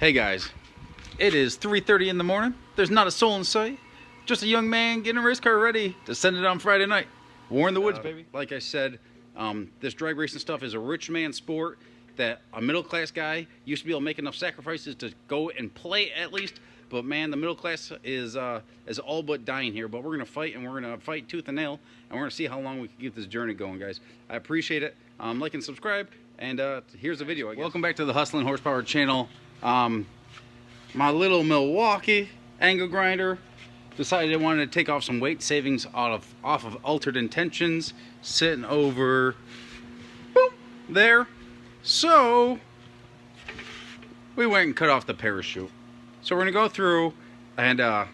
Hey guys, it is 3:30 in the morning. There's not a soul in sight. Just a young man getting a race car ready to send it on Friday night. War in the woods, baby. Like I said, this drag racing stuff is a rich man sport that a middle class guy used to be able to make enough sacrifices to go and play at least. But man, the middle class is all but dying here. But we're gonna fight, and we're gonna fight tooth and nail, and we're gonna see how long we can keep this journey going, guys. I appreciate it. Like and subscribe, and here's the video. Welcome back to the Hustlin' Horsepower channel. My little Milwaukee angle grinder decided it wanted to take off some weight savings off of Altered Intentions, sitting over boop, there. So we went and cut off the parachute. So we're gonna go through and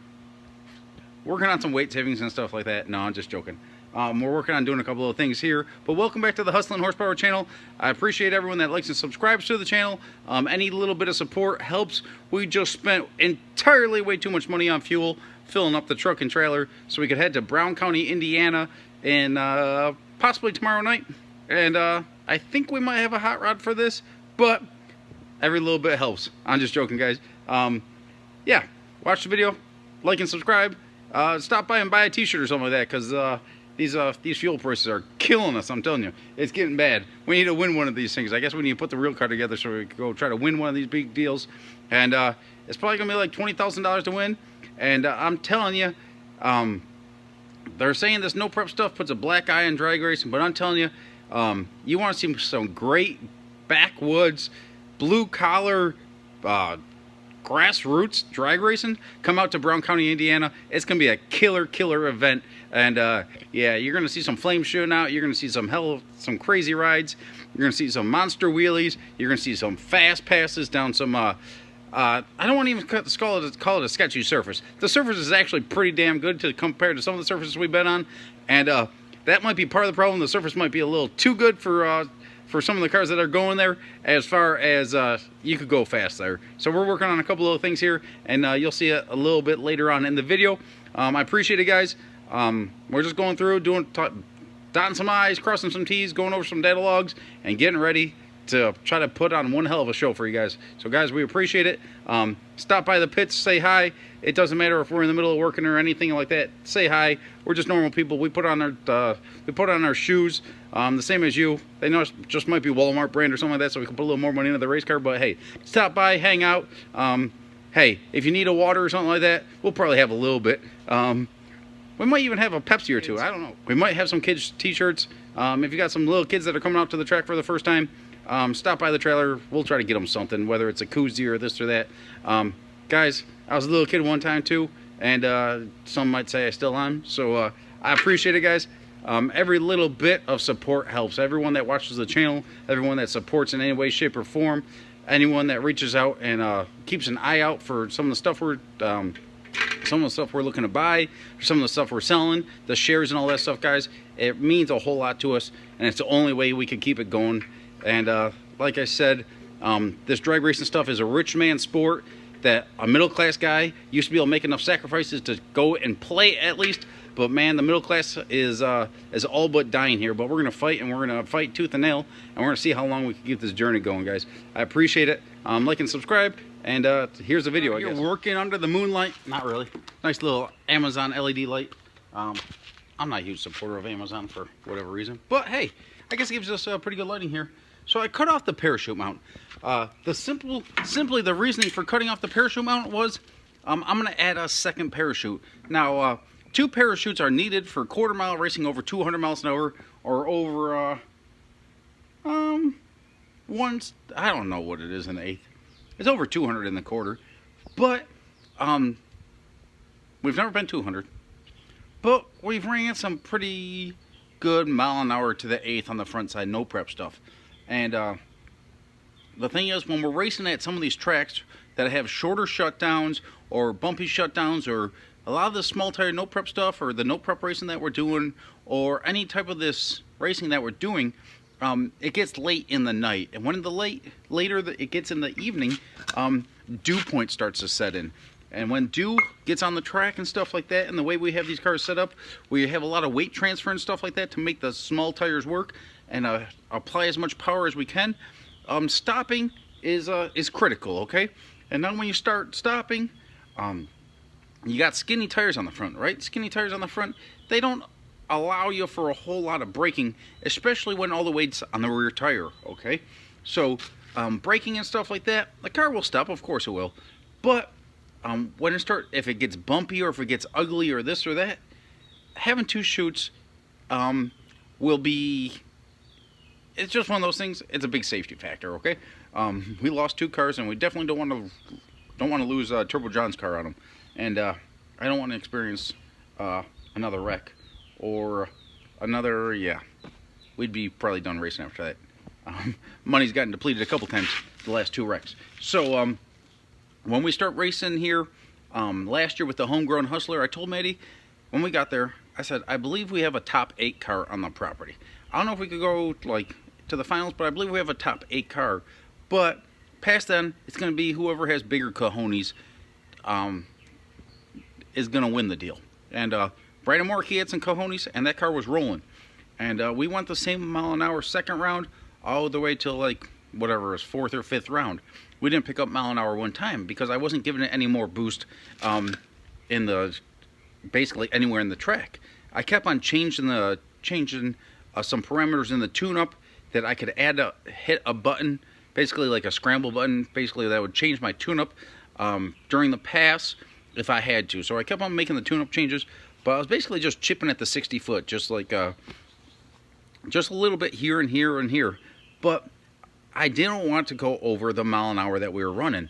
working on some weight savings and stuff like that. No, I'm just joking. We're working on doing a couple of things here, but welcome back to the Hustlin' Horsepower channel. I appreciate everyone that likes and subscribes to the channel. Any little bit of support helps. We just spent entirely way too much money on fuel, filling up the truck and trailer so we could head to Brown County, Indiana, and possibly tomorrow night. And I think we might have a hot rod for this, but every little bit helps. I'm just joking, guys. Yeah, watch the video, like and subscribe. Stop by and buy a t-shirt or something like that, because these fuel prices are killing us. I'm telling you, it's getting bad. We need to win one of these things. I guess we need to put the real car together so we can go try to win one of these big deals. And it's probably gonna be like $20,000 to win. And I'm telling you, they're saying this no prep stuff puts a black eye on drag racing, but I'm telling you, you want to see some great backwoods, blue collar, grassroots drag racing, come out to Brown County, Indiana. It's gonna be a killer event. And yeah, you're gonna see some flames shooting out. You're gonna see some crazy rides. You're gonna see some monster wheelies. You're gonna see some fast passes down some I don't want to even call it a sketchy surface. The surface is actually pretty damn good compared to some of the surfaces we've been on, and that might be part of the problem. The surface might be a little too good for some of the cars that are going there, as far as you could go fast there. So we're working on a couple of things here, and you'll see it a little bit later on in the video. I appreciate it, guys. We're just going through, dotting some I's, crossing some T's, going over some data logs, and getting ready to try to put on one hell of a show for you guys. So guys, we appreciate it. Stop by the pits, say hi. It doesn't matter if we're in the middle of working or anything like that. Say hi. We're just normal people. We put on our shoes, the same as you. They know it just might be Walmart brand or something like that, so we can put a little more money into the race car. But hey, stop by, hang out. Hey, if you need a water or something like that, we'll probably have a little bit. We might even have a Pepsi or two. I don't know. We might have some kids' t-shirts. If you got some little kids that are coming out to the track for the first time, stop by the trailer. We'll try to get them something, whether it's a koozie or this or that. Guys, I was a little kid one time too, and some might say I still am. So I appreciate it, guys. Every little bit of support helps. Everyone that watches the channel, everyone that supports in any way, shape, or form, anyone that reaches out and keeps an eye out for some of the stuff we're looking to buy, some of the stuff we're selling, the shares and all that stuff, guys. It means a whole lot to us, and it's the only way we can keep it going. And like I said, this drag racing stuff is a rich man sport that a middle class guy used to be able to make enough sacrifices to go and play at least. But man, the middle class is all but dying here. But we're gonna fight, and we're gonna fight tooth and nail, and we're gonna see how long we can keep this journey going, guys. I appreciate it. Like and subscribe. And here's the video. You're working under the moonlight. Not really. Nice little Amazon LED light. I'm not a huge supporter of Amazon for whatever reason, but hey, I guess it gives us pretty good lighting here. So I cut off the parachute mount. Simply the reasoning for cutting off the parachute mount was I'm going to add a second parachute. Now, 2 parachutes are needed for quarter-mile racing over 200 miles an hour, or over I don't know what it is in the eighth. It's over 200 in the quarter, but we've never been 200. But we've ran some pretty good mile an hour to the eighth on the front side, no prep stuff. And the thing is, when we're racing at some of these tracks that have shorter shutdowns or bumpy shutdowns, or a lot of the small tire no prep stuff, or the no prep racing that we're doing, or any type of this racing that we're doing, it gets late in the night. And when later it gets in the evening, dew point starts to set in. And when dew gets on the track and stuff like that, and the way we have these cars set up, we have a lot of weight transfer and stuff like that to make the small tires work and apply as much power as we can. Stopping is critical, okay? And now when you start stopping, you got skinny tires on the front, right? Skinny tires on the front, they don't allow you for a whole lot of braking, especially when all the weight's on the rear tire, okay? So braking and stuff like that, the car will stop, of course it will, but when if it gets bumpy or if it gets ugly or this or that, having two chutes will be, it's just one of those things. It's a big safety factor, okay? We lost 2 cars, and we definitely don't want to lose Turbo John's car on them, and I don't want to experience another wreck or another. Yeah, we'd be probably done racing after that. Money's gotten depleted a couple times the last 2 wrecks. So when we start racing here last year with the homegrown Hustler, I told Maddy when we got there, I said, I believe we have a top 8 car on the property. I don't know if we could go like to the finals, but I believe we have a top 8 car. But past then, it's going to be whoever has bigger cojones is going to win the deal. And Brandon Moore, he had some cojones, and that car was rolling. And we went the same mile an hour second round all the way till like whatever is 4th or 5th round. We didn't pick up mile an hour one time because I wasn't giving it any more boost in the basically anywhere in the track. I kept on changing some parameters in the tune-up that I could hit a button, basically like a scramble button, basically that would change my tune-up during the pass if I had to. So I kept on making the tune-up changes, but I was basically just chipping at the 60 foot, just like just a little bit here and here and here. But I didn't want to go over the mile an hour that we were running,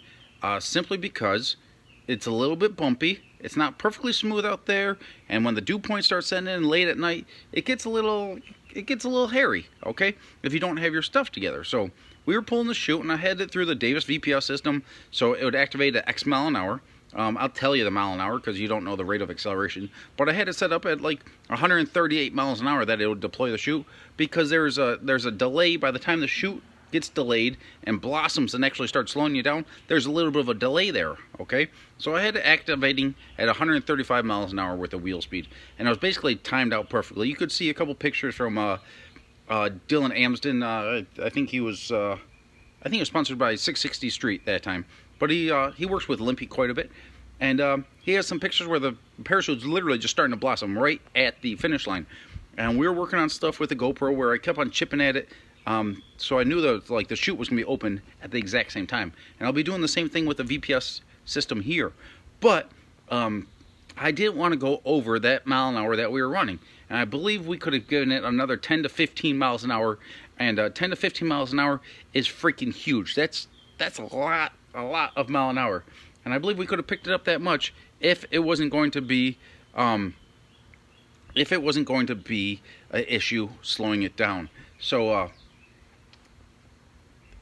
simply because it's a little bit bumpy. It's not perfectly smooth out there, and when the dew point starts setting in late at night, it gets a little hairy, okay, if you don't have your stuff together. So we were pulling the chute, and I had it through the Davis VPS system, so it would activate at X mile an hour. I'll tell you the mile an hour because you don't know the rate of acceleration, but I had it set up at like 138 miles an hour that it would deploy the chute, because there's a delay by the time the chute gets delayed and blossoms and actually starts slowing you down. There's a little bit of a delay there, okay? So I had it activating at 135 miles an hour with the wheel speed, and I was basically timed out perfectly. You could see a couple pictures from Dylan Amsden. I think he was sponsored by 660 Street that time, but he works with Limpy quite a bit, and he has some pictures where the parachute's literally just starting to blossom right at the finish line. And we were working on stuff with the GoPro where I kept on chipping at it. So I knew that the chute was going to be open at the exact same time. And I'll be doing the same thing with the VPS system here. But I didn't want to go over that mile an hour that we were running. And I believe we could have given it another 10 to 15 miles an hour. And 10 to 15 miles an hour is freaking huge. That's a lot of mile an hour. And I believe we could have picked it up that much if it wasn't going to be an issue slowing it down. So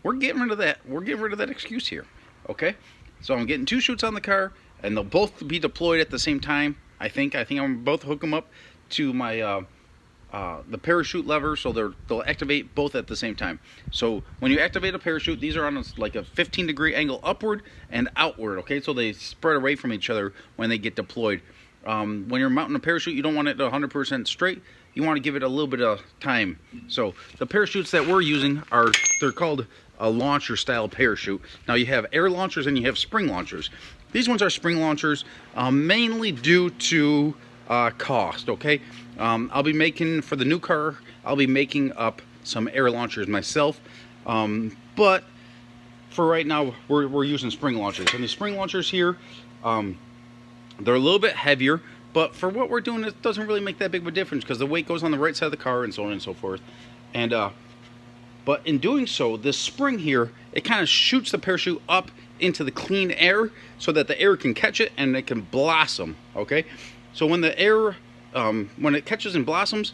we're getting rid of that. We're getting rid of that excuse here, okay? So I'm getting 2 chutes on the car, and they'll both be deployed at the same time. I think I'm gonna both hook them up to my the parachute lever, so they'll activate both at the same time. So when you activate a parachute, these are on like a 15-degree angle upward and outward, okay? So they spread away from each other when they get deployed. When you're mounting a parachute, you don't want it 100% straight. You want to give it a little bit of time. So the parachutes that we're using they're called a launcher style parachute. Now you have air launchers and you have spring launchers. These ones are spring launchers, mainly due to cost, okay? I'll be making, for the new car, I'll be making up some air launchers myself, but for right now, we're using spring launchers. And the spring launchers here, they're a little bit heavier, but for what we're doing, it doesn't really make that big of a difference because the weight goes on the right side of the car and so on and so forth. And but in doing so, this spring here, it kind of shoots the parachute up into the clean air so that the air can catch it and it can blossom, okay? So when the air, when it catches and blossoms,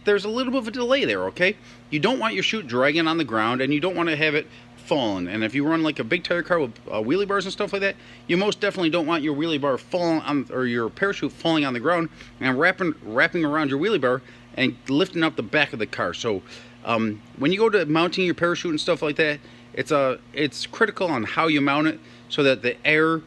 there's a little bit of a delay there, okay? You don't want your chute dragging on the ground, and you don't want to have it falling. And if you run like a big tire car with wheelie bars and stuff like that, you most definitely don't want your wheelie bar falling on, or your parachute falling on the ground and wrapping around your wheelie bar and lifting up the back of the car. So when you go to mounting your parachute and stuff like that, it's critical on how you mount it so that the air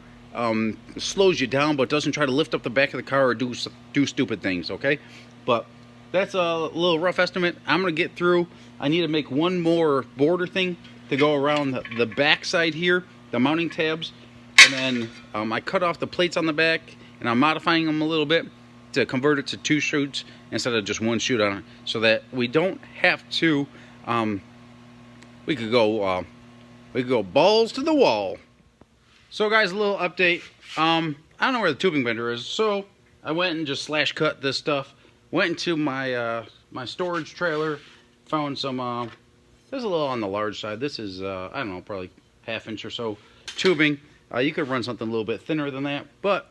slows you down but doesn't try to lift up the back of the car or do stupid things, okay? But that's a little rough estimate. I'm gonna get through. I need to make one more border thing to go around the back side here the mounting tabs, and then I cut off the plates on the back, and I'm modifying them a little bit to convert it to 2 chutes instead of just 1 chute on it, so that we don't have to. We could go balls to the wall. So guys, a little update. I don't know where the tubing bender is, so I went and just slash cut this stuff. Went into my my storage trailer, found some. This is a little on the large side. This is I don't know, probably 1/2 inch or so tubing. You could run something a little bit thinner than that, but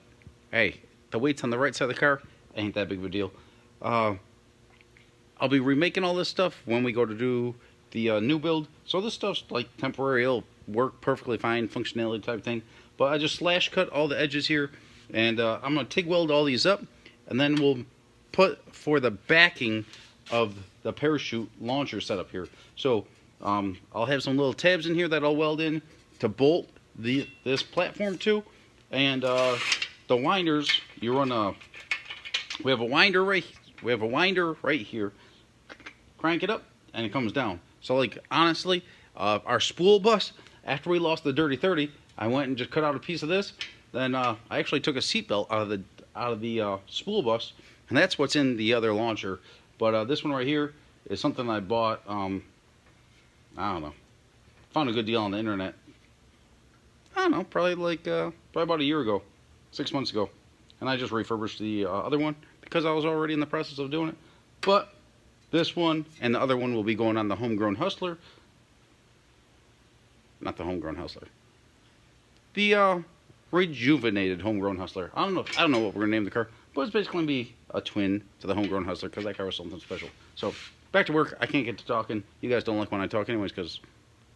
hey, the weight's on the right side of the car. Ain't that big of a deal. I'll be remaking all this stuff when we go to do the new build. So this stuff's like temporary. It'll work perfectly fine, functionality type thing. But I just slash cut all the edges here, and I'm gonna TIG weld all these up, and then we'll put for the backing of the parachute launcher setup here. So I'll have some little tabs in here that I'll weld in to bolt this platform to, and the winders. You run we have a winder right here. Crank it up, and it comes down. So like honestly, our spool bus, after we lost the Dirty 30, I went and just cut out a piece of this. Then I actually took a seatbelt out of the spool bus, and that's what's in the other launcher. But this one right here is something I bought. I don't know. Found a good deal on the internet. I don't know, probably about a year ago, 6 months ago, and I just refurbished the other one because I was already in the process of doing it. But this one and the other one will be going on the Homegrown Hustler. Not the Homegrown Hustler. The rejuvenated Homegrown Hustler. I don't know what we're gonna name the car, but it's basically gonna be a twin to the Homegrown Hustler because that car was something special. So back to work. I can't get to talking. You guys don't like when I talk anyways because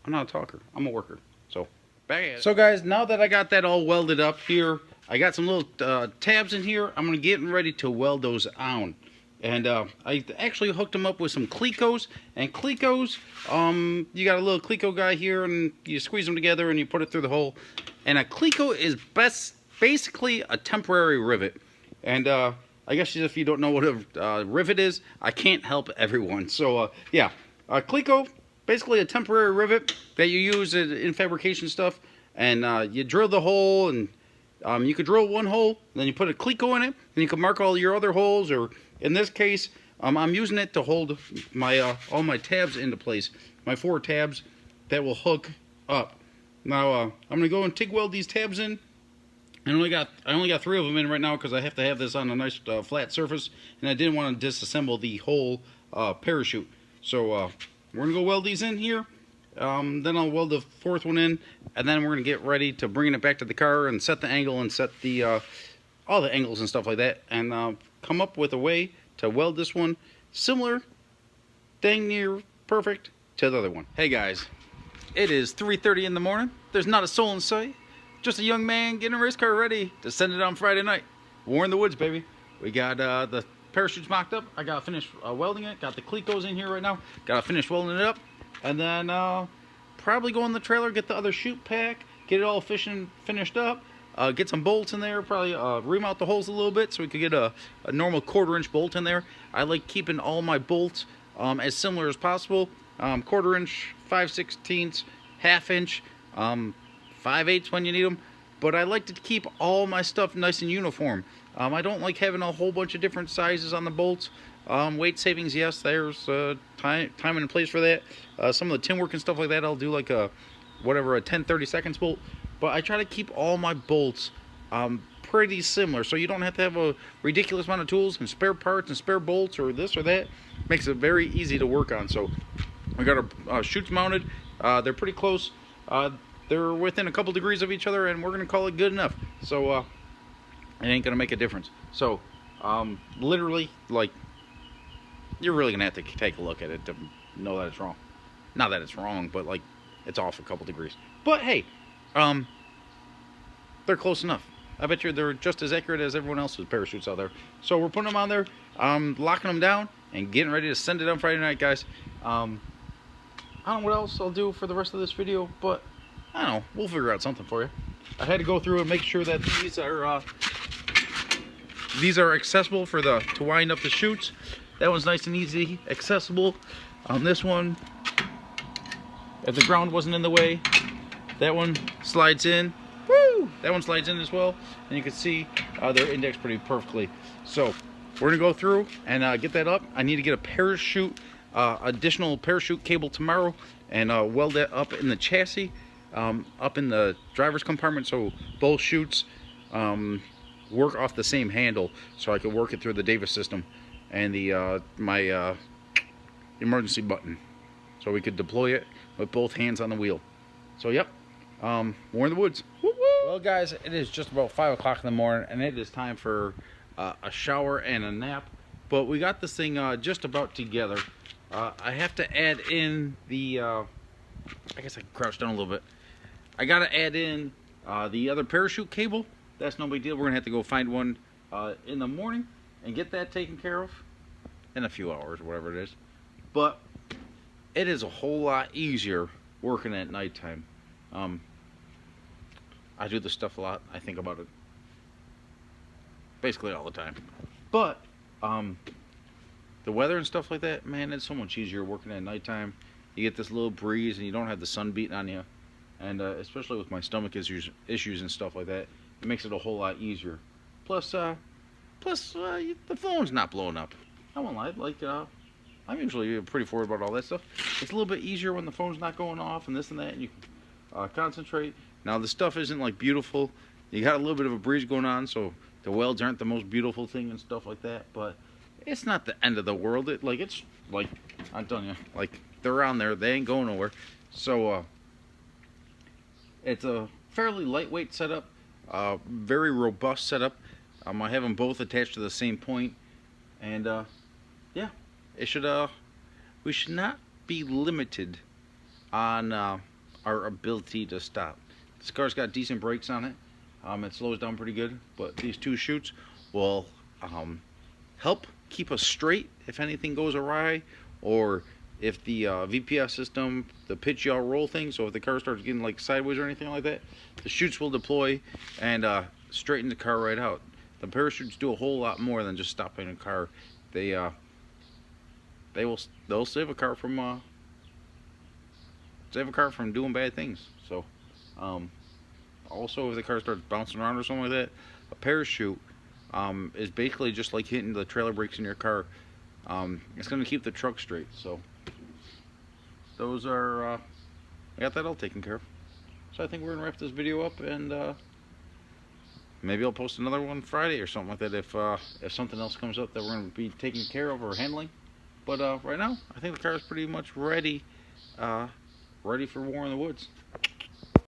I'm not a talker. I'm a worker. So back at it. So guys, now that I got that all welded up here, I got some little tabs in here. I'm gonna get ready to weld those on. And I actually hooked them up with some Clecos. And Clecos, you got a little Cleco guy here, and you squeeze them together and you put it through the hole. And a Cleco is basically a temporary rivet. And I guess if you don't know what a rivet is, I can't help everyone. So yeah, a Cleco, basically a temporary rivet that you use in fabrication stuff. And you drill the hole, and you could drill one hole, then you put a Cleco in it, and you can mark all your other holes. Or in this case, I'm using it to hold my all my tabs into place. My 4 tabs that will hook up. Now I'm gonna go and TIG weld these tabs in. I only got 3 of them in right now because I have to have this on a nice flat surface, and I didn't want to disassemble the whole parachute. So we're gonna go weld these in here. Then I'll weld the 4th one in, and then we're gonna get ready to bring it back to the car and set the angle and set the all the angles and stuff like that, and come up with a way to weld this one similar, dang near perfect, to the other one. Hey guys, it is 3:30 in the morning. There's not a soul in sight. Just a young man getting a race car ready to send it on Friday night. War in the woods, baby. We got the parachutes mocked up. I got to finish welding it. Got the Clecos in here right now. Got to finish welding it up. And then probably go in the trailer, get the other chute pack, get it all finished up. Get some bolts in there, probably remount the holes a little bit so we could get a normal 1/4 inch bolt in there. I like keeping all my bolts as similar as possible. 1/4 inch, 5/16, 1/2 inch, 5/8 when you need them. But I like to keep all my stuff nice and uniform. I don't like having a whole bunch of different sizes on the bolts. Weight savings, yes, there's time and place for that. Some of the tin work and stuff like that, I'll do like a 10-30 seconds bolt. But I try to keep all my bolts pretty similar, so you don't have to have a ridiculous amount of tools and spare parts and spare bolts or this or that. Makes it very easy to work on. So we got our chutes mounted. They're pretty close. They're within a couple degrees of each other, and we're gonna call it good enough. So it ain't gonna make a difference. So literally, like, you're really gonna have to take a look at it to know that it's wrong. Not that it's wrong, but like it's off a couple degrees. But hey, they're close enough. I bet you they're just as accurate as everyone else's parachutes out there. So we're putting them on there, locking them down, and getting ready to send it on Friday night, guys. I don't know what else I'll do for the rest of this video, but I don't know. We'll figure out something for you. I had to go through and make sure that these are accessible for to wind up the chutes. That one's nice and easy, accessible. On this one, if the ground wasn't in the way, That one slides in. Woo! That one slides in as well, and you can see they're indexed pretty perfectly. So we're gonna go through and get that up. I need to get a parachute, additional parachute cable tomorrow, and weld that up in the chassis, up in the driver's compartment, so both chutes work off the same handle, so I can work it through the Davis system and the my emergency button, so we could deploy it with both hands on the wheel. So yep, we're in the woods. Well guys, it is just about 5 o'clock in the morning, and it is time for a shower and a nap, but we got this thing just about together. I have to add in the I guess I can crouch down a little bit. I gotta add in the other parachute cable. That's no big deal. We're gonna have to go find one in the morning and get that taken care of in a few hours, whatever it is. But it is a whole lot easier working at nighttime. I do this stuff a lot. I think about it basically all the time. But the weather and stuff like that, man, it's so much easier working at nighttime. You get this little breeze and you don't have the sun beating on you. And especially with my stomach issues and stuff like that, it makes it a whole lot easier. Plus the phone's not blowing up. I won't lie, like I'm usually pretty forward about all that stuff. It's a little bit easier when the phone's not going off and this and that, and you can concentrate. Now the stuff isn't like beautiful. You got a little bit of a breeze going on, so the welds aren't the most beautiful thing and stuff like that. But it's not the end of the world. It's like I'm telling you, like they're on there. They ain't going nowhere. So it's a fairly lightweight setup, very robust setup. I have them both attached to the same point, and yeah, it should. We should not be limited on our ability to stop. This car's got decent brakes on it. It slows down pretty good, but these two chutes will help keep us straight if anything goes awry, or if the VPS system, the pitch yaw roll thing, so if the car starts getting like sideways or anything like that, the chutes will deploy and straighten the car right out. The parachutes do a whole lot more than just stopping a car. They'll save a car from doing bad things. So also, if the car starts bouncing around or something like that, a parachute is basically just like hitting the trailer brakes in your car. It's going to keep the truck straight. So those are I got that all taken care of. So I think we're gonna wrap this video up, and maybe I'll post another one Friday or something like that if something else comes up that we're gonna be taking care of or handling. But right now, I think the car is pretty much ready for war in the woods.